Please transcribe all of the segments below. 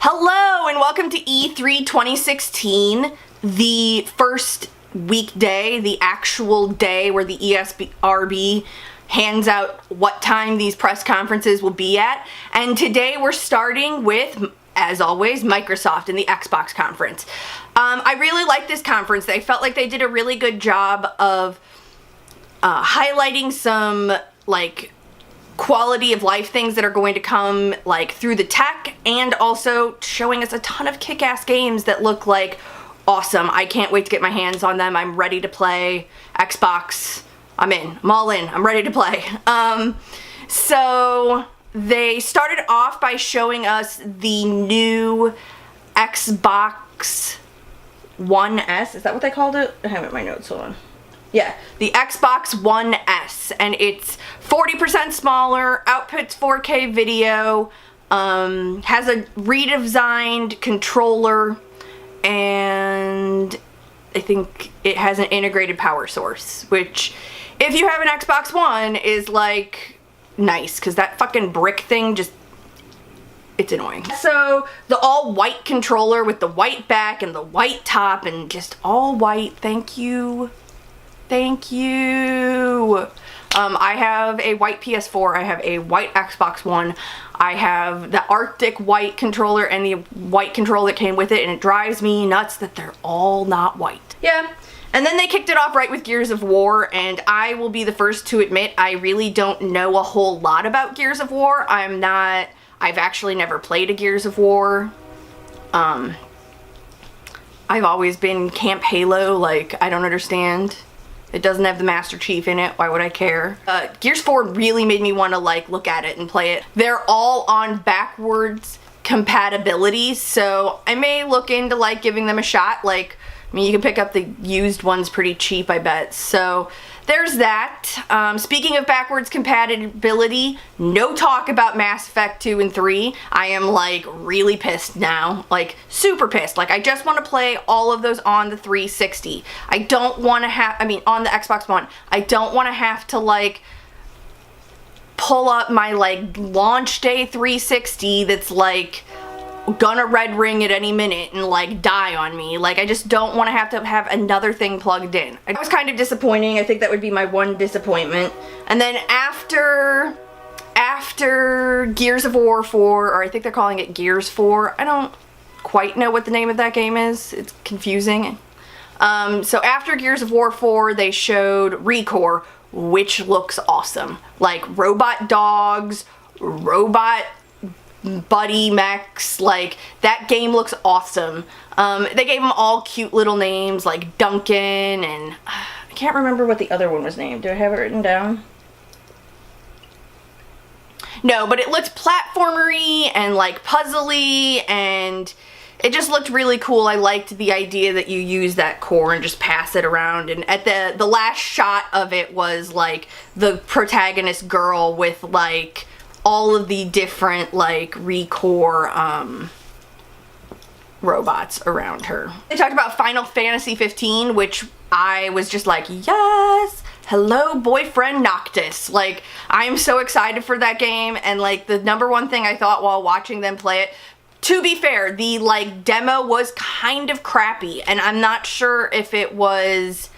Hello and welcome to E3 2016, the first weekday, the actual day where the ESRB hands out what time these press conferences will be at. And today we're starting with, as always, Microsoft and the Xbox conference. I really like this conference. I felt like they did a really good job of highlighting some quality of life things that are going to come through the tech, and also showing us a ton of kick-ass games that look awesome. I can't wait to get my hands on them. I'm ready to play. Xbox, I'm in. I'm all in. I'm ready to play. So they started off by showing us the new Xbox One S. Is that what they called it? I have it in my notes. Hold on. Yeah, the Xbox One S, and it's 40% smaller, outputs 4K video, has a redesigned controller, and I think it has an integrated power source, which, if you have an Xbox One, is nice, because that fucking brick thing just, it's annoying. So, the all-white controller with the white back and the white top, and just all white, thank you. Thank you. I have a white PS4, I have a white Xbox One, I have the Arctic white controller and the white controller that came with it, and it drives me nuts that they're all not white. Yeah, and then they kicked it off right with Gears of War, and I will be the first to admit I really don't know a whole lot about Gears of War. I've actually never played a Gears of War. I've always been Camp Halo, I don't understand. It doesn't have the Master Chief in it. Why would I care? Gears 4 really made me want to look at it and play it. They're all on backwards compatibility, so I may look into giving them a shot. I mean, you can pick up the used ones pretty cheap, I bet. So there's that. Speaking of backwards compatibility, no talk about Mass Effect 2 and 3. I am really pissed now. Super pissed. I just want to play all of those on the 360. I don't want to have, on the Xbox One. I don't want to have to pull up my launch day 360 that's gonna red ring at any minute and die on me. I just don't want to have another thing plugged in. It was kind of disappointing. I think that would be my one disappointment. And then after Gears of War 4, or I think they're calling it Gears 4, I don't quite know what the name of that game is. It's confusing. So after Gears of War 4, they showed Recore, which looks awesome. Robot dogs, robot buddy mechs, that game looks awesome. They gave them all cute little names like Duncan, and I can't remember what the other one was named. Do I have it written down? No, but it looked platformery and puzzly, and it just looked really cool. I liked the idea that you use that core and just pass it around, and at the last shot of it was the protagonist girl with all of the different Recore robots around her. They talked about Final Fantasy 15, which I was just yes, hello boyfriend Noctis. I'm so excited for that game, and the number one thing I thought while watching them play it, to be fair, the demo was kind of crappy, and I'm not sure if it was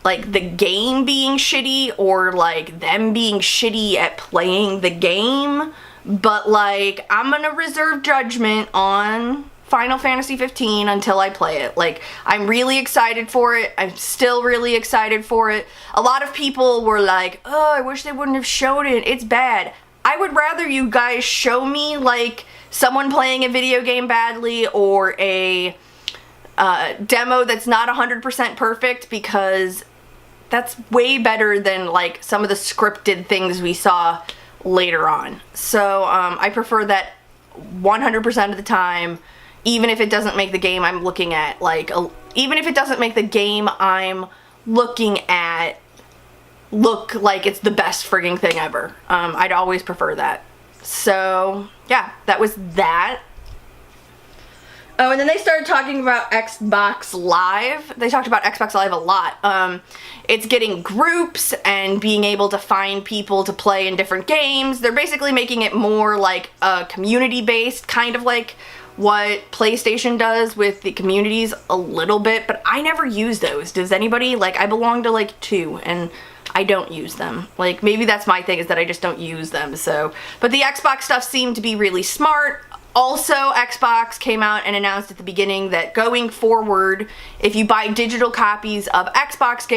the game being shitty or them being shitty at playing the game, but I'm gonna reserve judgment on Final Fantasy 15 until I play it. I'm really excited for it. I'm still really excited for it. A lot of people were oh, I wish they wouldn't have showed it. It's bad. I would rather you guys show me someone playing a video game badly, or a demo that's not 100% perfect, because that's way better than some of the scripted things we saw later on. So I prefer that 100% of the time, even if it doesn't make the game I'm looking at even if it doesn't make the game I'm looking at look like it's the best frigging thing ever. I'd always prefer that. So yeah, that was that. Oh, and then they started talking about Xbox Live. They talked about Xbox Live a lot. It's getting groups and being able to find people to play in different games. They're basically making it more like a community-based, kind of like what PlayStation does with the communities a little bit, but I never use those. Does anybody? Like, I belong to like 2, and I don't use them. Like, maybe that's my thing, is that I just don't use them, so. But the Xbox stuff seemed to be really smart. Also, Xbox came out and announced at the beginning that going forward, if you buy digital copies of Xbox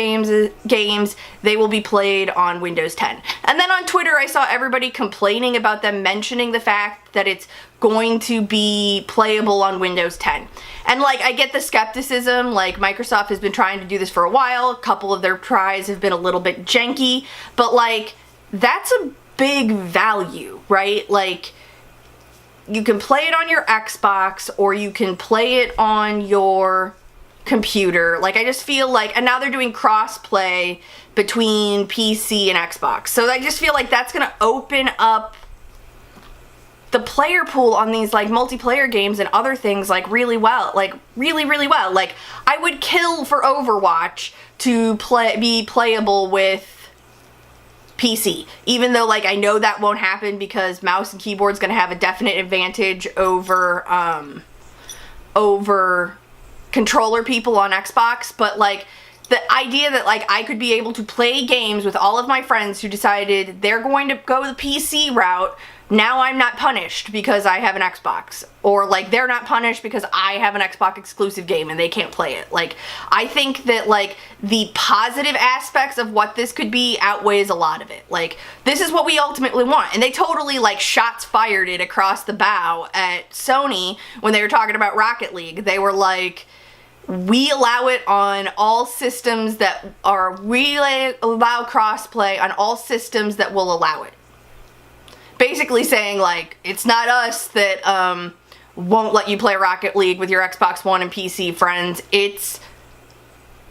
games, they will be played on Windows 10. And then on Twitter, I saw everybody complaining about them mentioning the fact that it's going to be playable on Windows 10. And like, I get the skepticism, like Microsoft has been trying to do this for a while. A couple of their tries have been a little bit janky, but like, that's a big value, right? Like, you can play it on your Xbox or you can play it on your computer. Like, I just feel like, and now they're doing cross-play between PC and Xbox. So I just feel like that's gonna open up the player pool on these like multiplayer games and other things like really well. Like, really, really well. Like, I would kill for Overwatch to be playable with PC, even though like I know that won't happen because mouse and keyboard's gonna have a definite advantage over over controller people on Xbox. But like, the idea that like I could be able to play games with all of my friends who decided they're going to go the PC route, now I'm not punished because I have an Xbox, or like they're not punished because I have an Xbox exclusive game and they can't play it. Like, I think that like the positive aspects of what this could be outweighs a lot of it. Like, this is what we ultimately want. And they totally like shots fired it across the bow at Sony when they were talking about Rocket League. They were like, we allow it on all systems that are, we allow crossplay on all systems that will allow it. Basically saying like, it's not us that won't let you play Rocket League with your Xbox One and PC friends. It's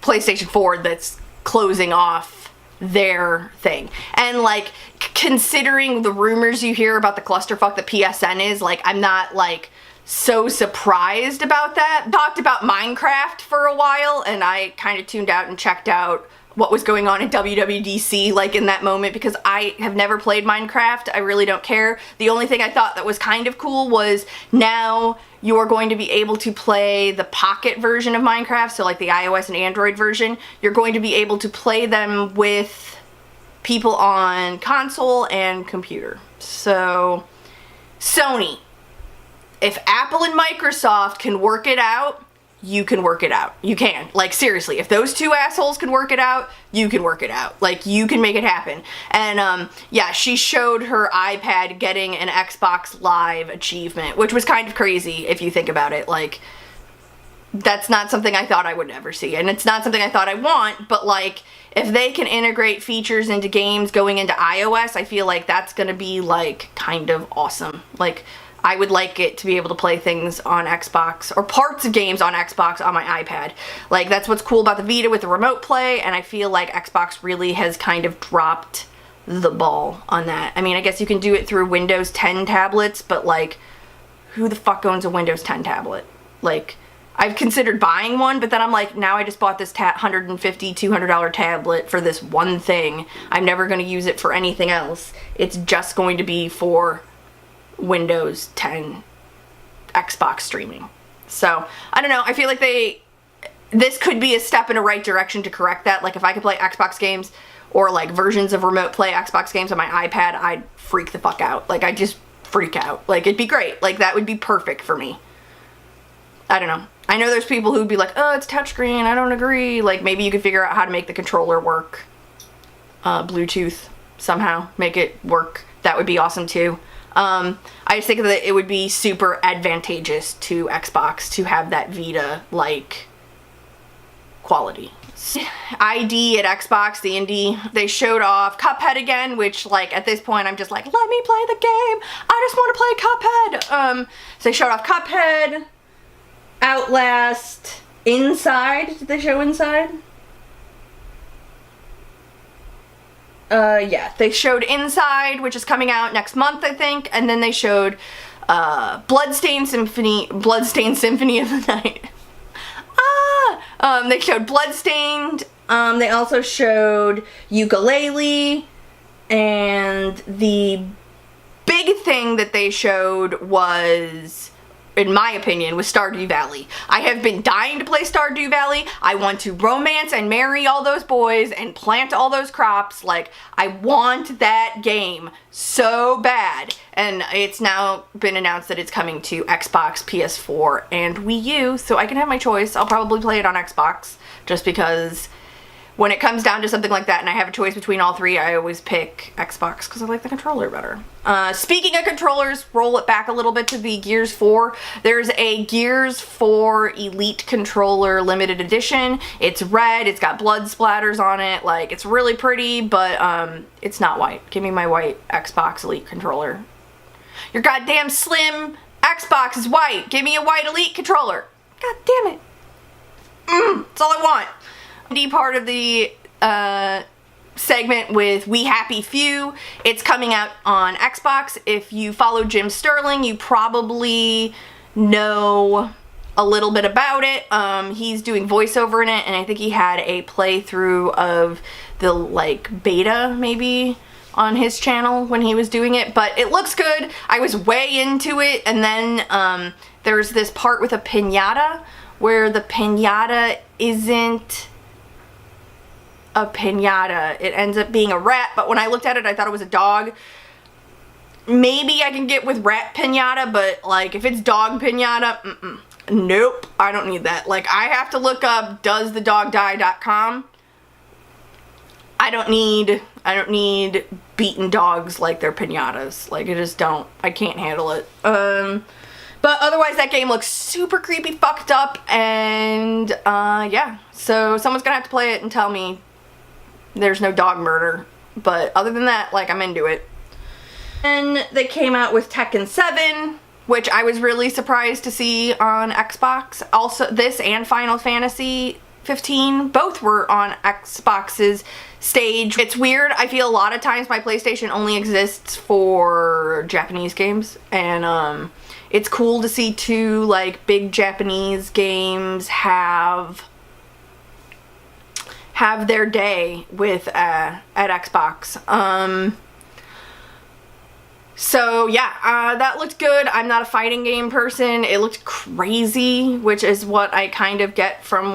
PlayStation 4 that's closing off their thing. And like, considering the rumors you hear about the clusterfuck that PSN is, like, I'm not like so surprised about that. Talked about Minecraft for a while and I kind of tuned out and checked out what was going on in WWDC like in that moment, because I have never played Minecraft. I really don't care. The only thing I thought that was kind of cool was now you're going to be able to play the Pocket version of Minecraft, so like the iOS and Android version. You're going to be able to play them with people on console and computer. So, Sony, if Apple and Microsoft can work it out, you can work it out. You can. Like, seriously, if those two assholes can work it out, you can work it out. Like, you can make it happen. And, yeah, she showed her iPad getting an Xbox Live achievement, which was kind of crazy if you think about it. Like, that's not something I thought I would ever see. And it's not something I thought I want, but, like, if they can integrate features into games going into iOS, I feel like that's gonna be, like, kind of awesome. Like, I would like it to be able to play things on Xbox, or parts of games on Xbox on my iPad. Like, that's what's cool about the Vita with the remote play, and I feel like Xbox really has kind of dropped the ball on that. I mean, I guess you can do it through Windows 10 tablets, but like, who the fuck owns a Windows 10 tablet? Like, I've considered buying one, but then I'm like, now I just bought this $150, $200 tablet for this one thing. I'm never going to use it for anything else. It's just going to be for Windows 10 Xbox streaming. So, I don't know, I feel like this could be a step in the right direction to correct that. Like, if I could play Xbox games, or like versions of remote play Xbox games on my iPad, I'd freak the fuck out. Like, I'd just freak out. Like, it'd be great. Like, that would be perfect for me. I don't know. I know there's people who'd be like, oh, it's touchscreen, I don't agree. Like, maybe you could figure out how to make the controller work. Bluetooth, somehow, make it work. That would be awesome too. I just think that it would be super advantageous to Xbox to have that Vita-like quality. ID at Xbox, the indie, they showed off Cuphead again, which, like, at this point I'm just like, let me play the game, I just want to play Cuphead. So they showed off Cuphead, Outlast, Inside. Did they show Inside? Yeah, they showed Inside, which is coming out next month, I think, and then they showed Bloodstained Symphony of the Night. They showed Bloodstained. They also showed Ukulele, and the big thing that they showed was, in my opinion, was Stardew Valley. I have been dying to play Stardew Valley. I want to romance and marry all those boys and plant all those crops. Like, I want that game so bad. And it's now been announced that it's coming to Xbox, PS4, and Wii U, so I can have my choice. I'll probably play it on Xbox, just because when it comes down to something like that and I have a choice between all three, I always pick Xbox because I like the controller better. Speaking of controllers, roll it back a little bit to the Gears 4. There's a Gears 4 Elite controller limited edition. It's red, it's got blood splatters on it, like, it's really pretty, but it's not white. Give me my white Xbox Elite controller. Your goddamn slim Xbox is white. Give me a white Elite controller. God damn it. That's all I want. Part of the segment with We Happy Few. It's coming out on Xbox. If you follow Jim Sterling, you probably know a little bit about it. He's doing voiceover in it, and I think he had a playthrough of the, like, beta, maybe, on his channel when he was doing it, but it looks good. I was way into it, and then there's this part with a piñata where the piñata isn't a piñata. It ends up being a rat, but when I looked at it, I thought it was a dog. Maybe I can get with rat piñata, but, like, if it's dog piñata, nope, I don't need that. Like, I have to look up doesthedogdie.com. I don't need beaten dogs like they're piñatas. Like, I just don't. I can't handle it. But otherwise, that game looks super creepy, fucked up, and, yeah. So someone's gonna have to play it and tell me there's no dog murder. But other than that, like, I'm into it. And they came out with Tekken 7, which I was really surprised to see on Xbox. Also, this and Final Fantasy 15, both were on Xbox's stage. It's weird. I feel a lot of times my PlayStation only exists for Japanese games, and, it's cool to see two, like, big Japanese games have their day with at Xbox. So yeah, that looked good. I'm not a fighting game person. It looked crazy, which is what I kind of get from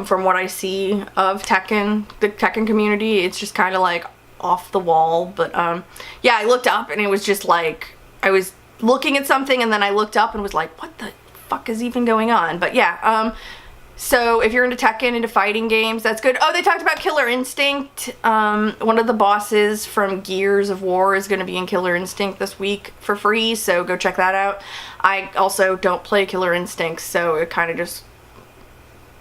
from what I see of Tekken, the Tekken community. It's just kind of like off the wall, but yeah, I looked up and it was just like, I was looking at something and then I looked up and was like, what the fuck is even going on? But yeah, so if you're into Tekken, into fighting games, that's good. Oh, they talked about Killer Instinct. One of the bosses from Gears of War is going to be in Killer Instinct this week for free, so go check that out. I also don't play Killer Instinct, so it kind of just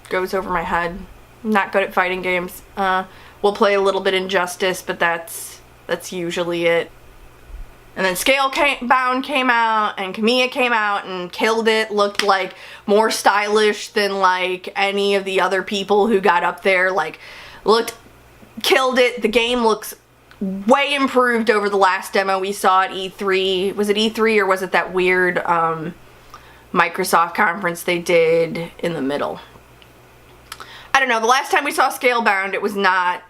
goes over my head. I'm not good at fighting games. We'll play a little bit Injustice, but that's usually it. And then Scalebound came out, and Kamiya came out and killed it. Looked like more stylish than like any of the other people who got up there. Like, killed it. The game looks way improved over the last demo we saw at E3. Was it E3 or was it that weird Microsoft conference they did in the middle? I don't know. The last time we saw Scalebound, it was not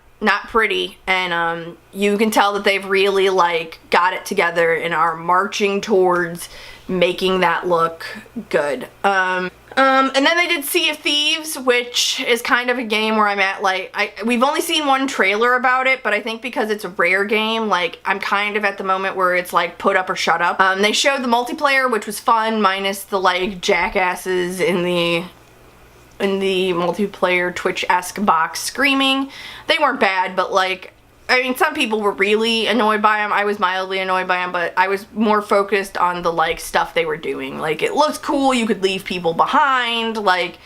pretty, and you can tell that they've really like got it together and are marching towards making that look good. And then they did Sea of Thieves, which is kind of a game where I'm at, like, we've only seen one trailer about it, but I think because it's a Rare game, like, I'm kind of at the moment where it's like put up or shut up. They showed the multiplayer, which was fun, minus the like jackasses in the multiplayer Twitch-esque box screaming. They weren't bad, but like, I mean, some people were really annoyed by them. I was mildly annoyed by them, but I was more focused on the like stuff they were doing. Like, it looked cool, you could leave people behind, like,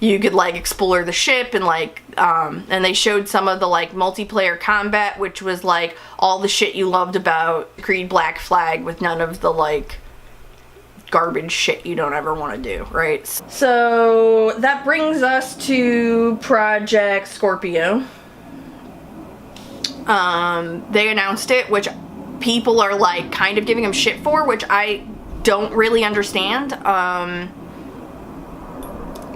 you could like explore the ship, and like, and they showed some of the like multiplayer combat, which was like all the shit you loved about Creed Black Flag with none of the like garbage shit you don't ever want to do, right? So that brings us to Project Scorpio. They announced it, which people are like kind of giving them shit for, which I don't really understand.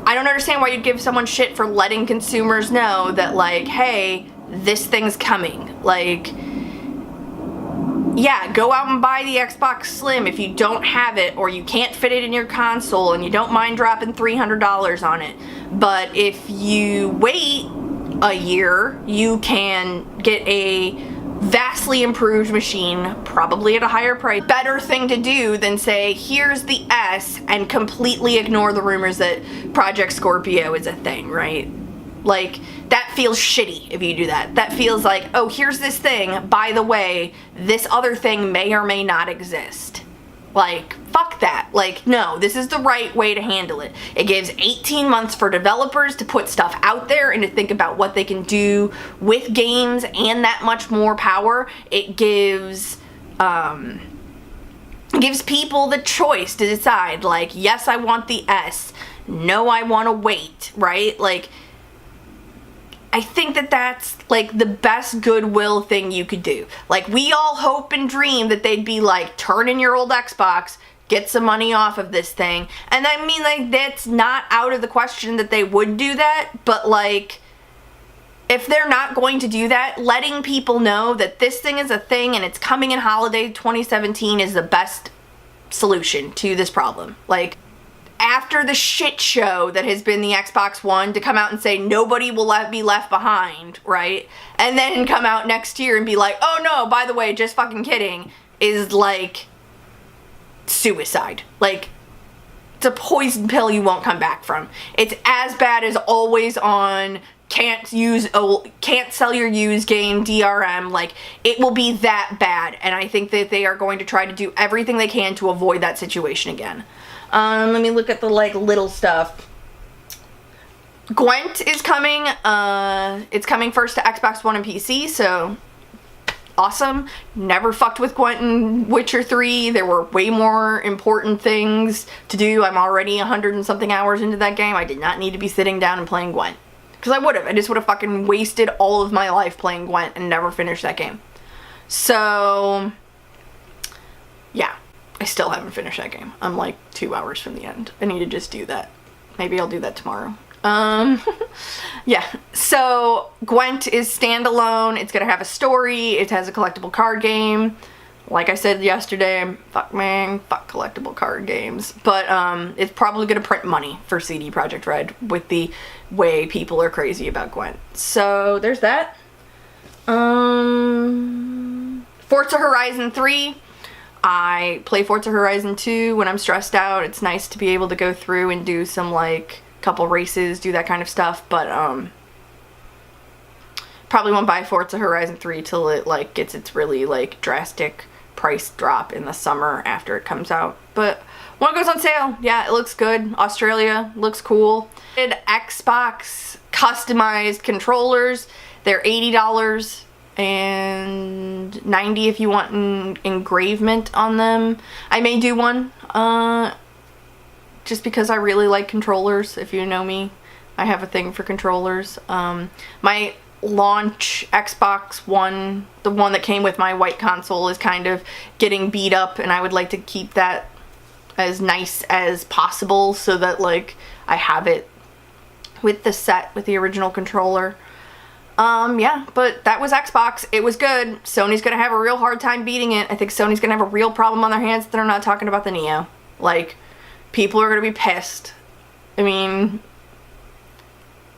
I don't understand why you'd give someone shit for letting consumers know that, like, hey, this thing's coming. Like, yeah, go out and buy the Xbox Slim if you don't have it or you can't fit it in your console and you don't mind dropping $300 on it. But if you wait a year, you can get a vastly improved machine, probably at a higher price. Better thing to do than say, here's the S, and completely ignore the rumors that Project Scorpio is a thing, right? Like, that feels shitty if you do that. That feels like, oh, here's this thing, by the way, this other thing may or may not exist. Like, fuck that. Like, no, this is the right way to handle it. It gives 18 months for developers to put stuff out there and to think about what they can do with games and that much more power. It gives people the choice to decide, like, yes, I want the S. No, I want to wait, right? Like, I think that that's, like, the best goodwill thing you could do. Like, we all hope and dream that they'd be like, turn in your old Xbox, get some money off of this thing. And I mean, like, that's not out of the question that they would do that, but, like, if they're not going to do that, letting people know that this thing is a thing and it's coming in holiday 2017 is the best solution to this problem. Like, after the shit show that has been the Xbox One, to come out and say nobody will be left behind, right? And then come out next year and be like, oh no, by the way, just fucking kidding, is like suicide. Like, it's a poison pill you won't come back from. It's as bad as always on can't sell your used game, DRM. Like, it will be that bad, and I think that they are going to try to do everything they can to avoid that situation again. Let me look at the, like, little stuff. Gwent is coming. It's coming first to Xbox One and PC, so awesome. Never fucked with Gwent in Witcher 3. There were way more important things to do. I'm already 100 and something hours into that game. I did not need to be sitting down and playing Gwent. Because I would have. I just would have fucking wasted all of my life playing Gwent and never finished that game. So, yeah. I still haven't finished that game. I'm like 2 hours from the end. I need to just do that. Maybe I'll do that tomorrow. Yeah. So Gwent is standalone. It's gonna have a story. It has a collectible card game. Like I said yesterday, fuck collectible card games. But it's probably gonna print money for CD Projekt Red with the way people are crazy about Gwent. So there's that. Forza Horizon 3. I play Forza Horizon 2 when I'm stressed out. It's nice to be able to go through and do some, like, couple races, do that kind of stuff, but probably won't buy Forza Horizon 3 till it, like, gets its really, like, drastic price drop in the summer after it comes out. But when it goes on sale, yeah, it looks good. Australia looks cool. Xbox customized controllers. They're $80 and $90 if you want an engravement on them. I may do one, just because I really like controllers. If you know me, I have a thing for controllers. My launch Xbox One, the one that came with my white console, is kind of getting beat up, and I would like to keep that as nice as possible so that, like, I have it with the set with the original controller. Yeah, but that was Xbox. It was good. Sony's gonna have a real hard time beating it. I think Sony's gonna have a real problem on their hands that they're not talking about the Neo. Like, people are gonna be pissed. I mean,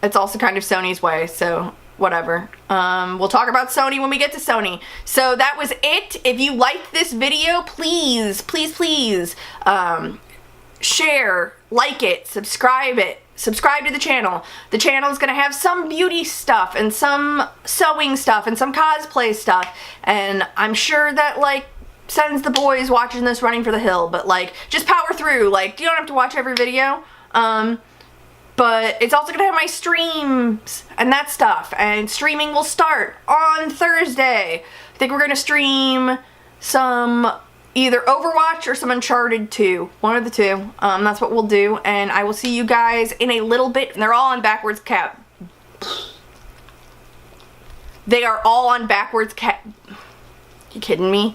it's also kind of Sony's way, so whatever. We'll talk about Sony when we get to Sony. So that was it. If you liked this video, please, please, please, share, like it, subscribe to the channel. The channel is going to have some beauty stuff and some sewing stuff and some cosplay stuff, and I'm sure that, like, sends the boys watching this running for the hill, but, like, just power through. Like, you don't have to watch every video, but it's also going to have my streams and that stuff, and streaming will start on Thursday. I think we're going to stream some either Overwatch or some Uncharted 2. One of the two. That's what we'll do. And I will see you guys in a little bit. And they're all on backwards cap. They are all on backwards cap. You kidding me?